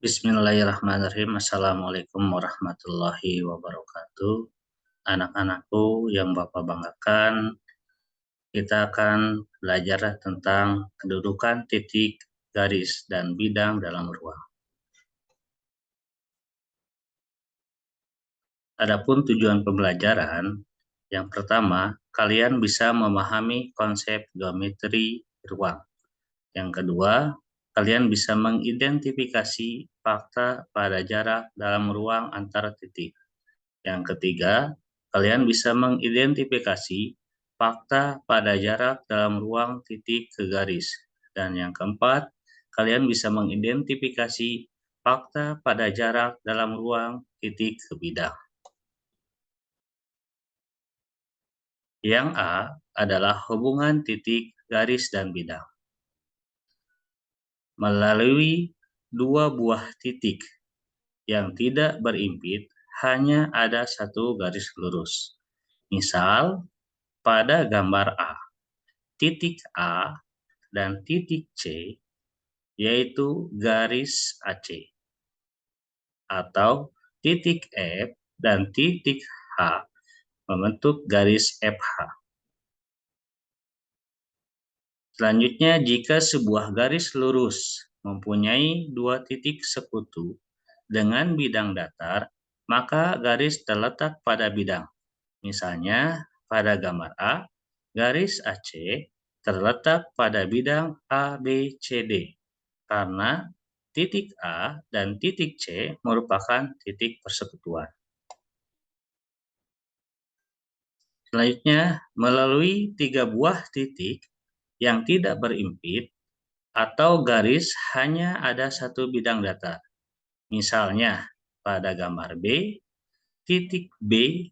Bismillahirrahmanirrahim. Assalamualaikum warahmatullahi wabarakatuh. Anak-anakku yang Bapak banggakan, kita akan belajar tentang kedudukan titik, garis, dan bidang dalam ruang. Adapun tujuan pembelajaran, yang pertama, kalian bisa memahami konsep geometri ruang. Yang kedua, kalian bisa mengidentifikasi fakta pada jarak dalam ruang antara titik. Yang ketiga, kalian bisa mengidentifikasi fakta pada jarak dalam ruang titik ke garis. Dan yang keempat, kalian bisa mengidentifikasi fakta pada jarak dalam ruang titik ke bidang. Yang A adalah hubungan titik, garis, dan bidang. Melalui dua buah titik yang tidak berimpit, hanya ada satu garis lurus. Misal, pada gambar A, titik A dan titik C yaitu garis AC, atau titik F dan titik H membentuk garis FH. Selanjutnya, jika sebuah garis lurus mempunyai dua titik sekutu dengan bidang datar, maka garis terletak pada bidang. Misalnya, pada gambar A, garis AC terletak pada bidang ABCD karena titik A dan titik C merupakan titik persekutuan. Selanjutnya, melalui tiga buah titik yang tidak berimpit atau garis hanya ada satu bidang datar. Misalnya, pada gambar B, titik B,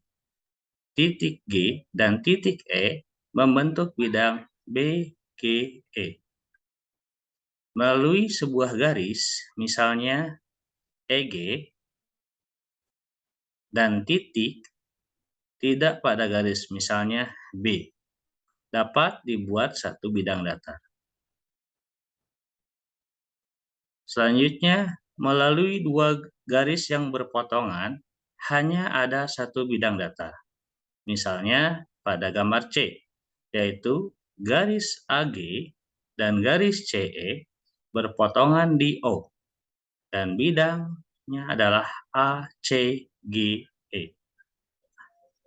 titik G, dan titik E membentuk bidang BGE. Melalui sebuah garis, misalnya EG, dan titik tidak pada garis, misalnya B, dapat dibuat satu bidang datar. Selanjutnya, melalui dua garis yang berpotongan, hanya ada satu bidang datar. Misalnya pada gambar C, yaitu garis AG dan garis CE berpotongan di O, dan bidangnya adalah ACGE.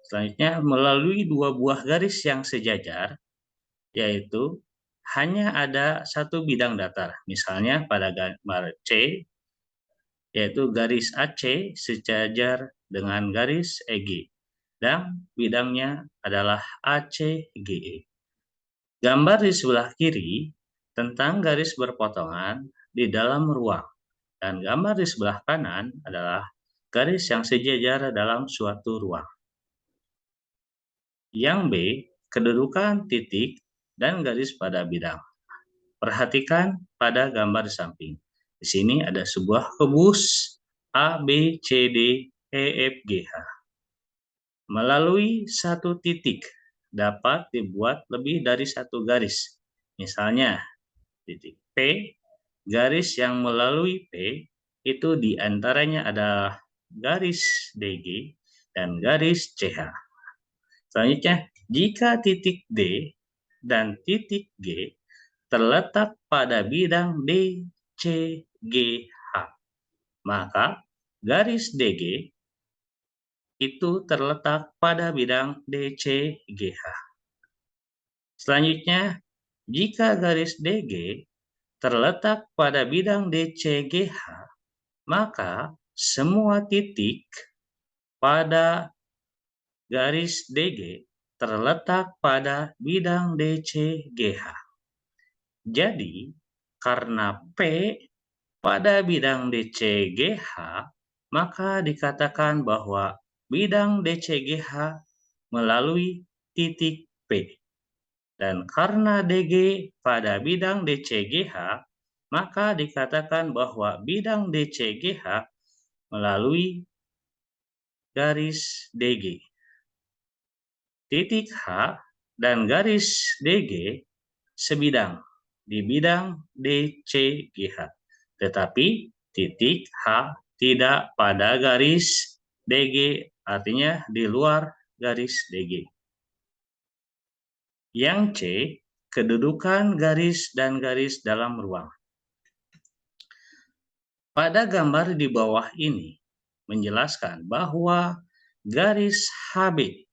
Selanjutnya, melalui dua buah garis yang sejajar, yaitu hanya ada satu bidang datar. Misalnya pada gambar C, yaitu garis AC sejajar dengan garis EG, dan bidangnya adalah ACGE. Gambar di sebelah kiri tentang garis berpotongan di dalam ruang, dan gambar di sebelah kanan adalah garis yang sejajar dalam suatu ruang. Yang B, kedudukan titik dan garis pada bidang. Perhatikan pada gambar di samping. Di sini ada sebuah kubus A, B, C, D, E, F, G, H. Melalui satu titik dapat dibuat lebih dari satu garis. Misalnya, titik P, garis yang melalui P itu diantaranya adalah garis DG dan garis CH. Selanjutnya, jika titik D dan titik G terletak pada bidang DCGH, maka garis DG itu terletak pada bidang DCGH. Selanjutnya, jika garis DG terletak pada bidang DCGH, maka semua titik pada garis DG terletak pada bidang DCGH. Jadi, karena P pada bidang DCGH, maka dikatakan bahwa bidang DCGH melalui titik P. Dan karena DG pada bidang DCGH, maka dikatakan bahwa bidang DCGH melalui garis DG. Titik H dan garis DG sebidang di bidang DCGH. Tetapi titik H tidak pada garis DG, artinya di luar garis DG. Yang C, kedudukan garis dan garis dalam ruang. Pada gambar di bawah ini menjelaskan bahwa garis HB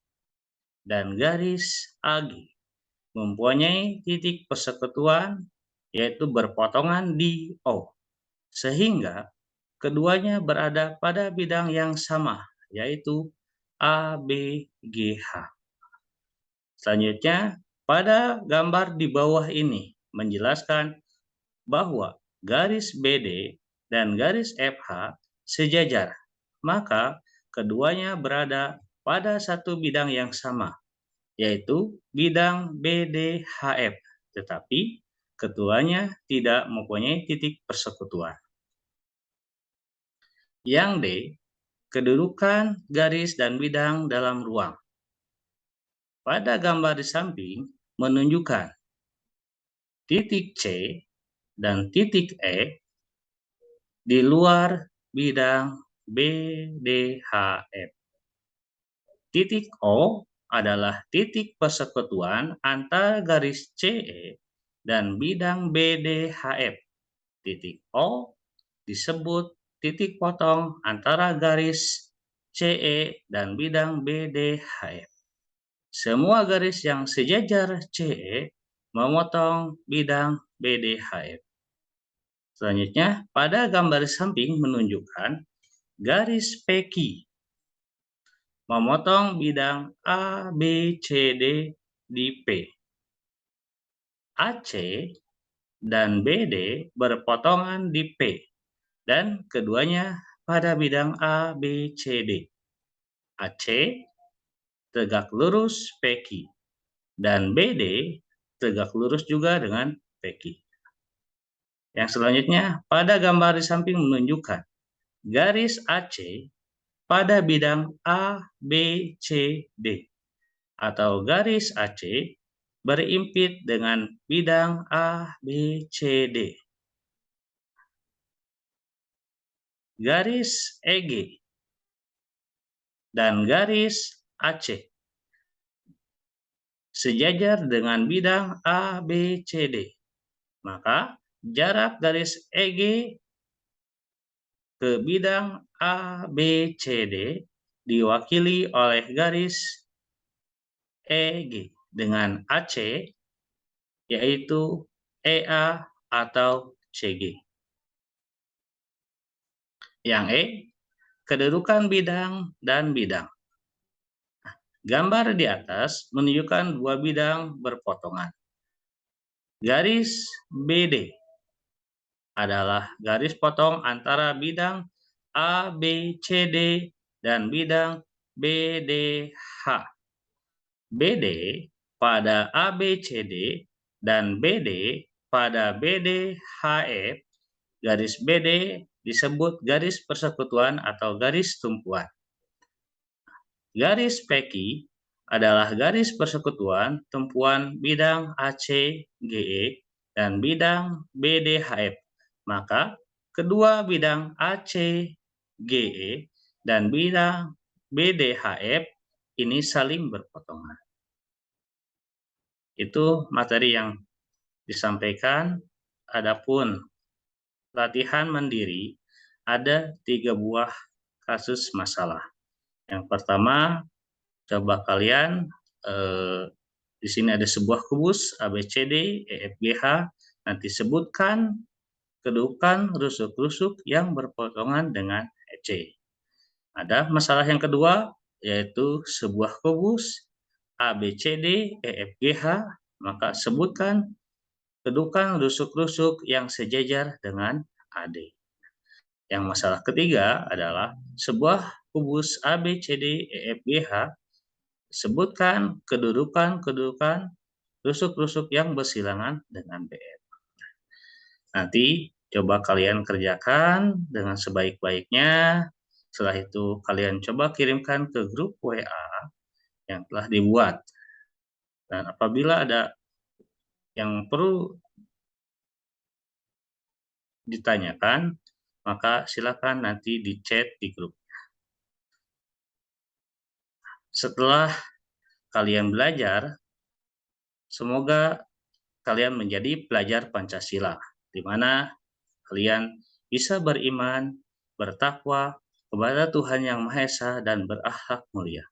dan garis AG mempunyai titik persekutuan yaitu berpotongan di O, sehingga keduanya berada pada bidang yang sama yaitu ABGH. Selanjutnya, pada gambar di bawah ini menjelaskan bahwa garis BD dan garis FH sejajar, maka keduanya berada pada satu bidang yang sama, yaitu bidang BDHF, tetapi keduanya tidak mempunyai titik persekutuan. Yang D, kedudukan garis dan bidang dalam ruang. Pada gambar di samping menunjukkan titik C dan titik E di luar bidang BDHF. Titik O adalah titik persekutuan antara garis CE dan bidang BDHF. Titik O disebut titik potong antara garis CE dan bidang BDHF. Semua garis yang sejajar CE memotong bidang BDHF. Selanjutnya, pada gambar samping menunjukkan garis PQ memotong bidang ABCD di P. AC dan BD berpotongan di P dan keduanya pada bidang ABCD. AC tegak lurus PQ dan BD tegak lurus juga dengan PQ. Yang selanjutnya, pada gambar di samping menunjukkan garis AC pada bidang ABCD atau garis AC berimpit dengan bidang ABCD. Garis EG dan garis AC sejajar dengan bidang ABCD. Maka jarak garis EG ke bidang ABCD diwakili oleh garis EG dengan AC yaitu EA atau CG. Yang E, kedudukan bidang dan bidang. Gambar di atas menunjukkan dua bidang berpotongan. Garis BD adalah garis potong antara bidang ABCD dan bidang BDH. BD pada ABCD dan BD pada BDHF. Garis BD disebut garis persekutuan atau garis tumpuan. Garis PQ adalah garis persekutuan tumpuan bidang ACGE dan bidang BDHF. Maka kedua bidang ACGE dan bidang BDHF ini saling berpotongan. Itu materi yang disampaikan. Adapun latihan mandiri ada 3 buah kasus masalah. Yang pertama, coba kalian di sini ada sebuah kubus ABCD, EFGH. Nanti sebutkan kedudukan rusuk-rusuk yang berpotongan dengan EC. Ada masalah yang kedua, yaitu sebuah kubus ABCD, EFGH. Maka sebutkan kedudukan rusuk-rusuk yang sejajar dengan AD. Yang masalah ketiga adalah sebuah kubus ABCD, EFGH. Sebutkan kedudukan rusuk-rusuk yang bersilangan dengan BF. Nanti coba kalian kerjakan dengan sebaik-baiknya. Setelah itu kalian coba kirimkan ke grup WA yang telah dibuat. Dan apabila ada yang perlu ditanyakan, maka silakan nanti di chat di grup. Setelah kalian belajar, semoga kalian menjadi pelajar Pancasila, di mana kalian bisa beriman, bertakwa kepada Tuhan Yang Maha Esa dan berakhlak mulia.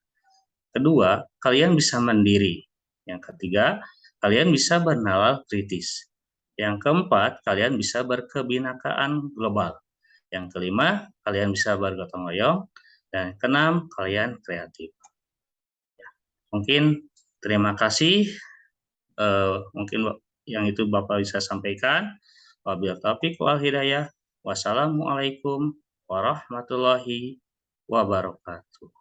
Kedua, kalian bisa mandiri. Yang ketiga, kalian bisa bernalar kritis. Yang keempat, kalian bisa berkebinakaan global. Yang kelima, kalian bisa bergotong royong. Dan keenam, kalian kreatif. Mungkin terima kasih. Mungkin yang itu Bapak bisa sampaikan. Wabillahi taufiq wal hidayah. Wassalamualaikum warahmatullahi wabarakatuh.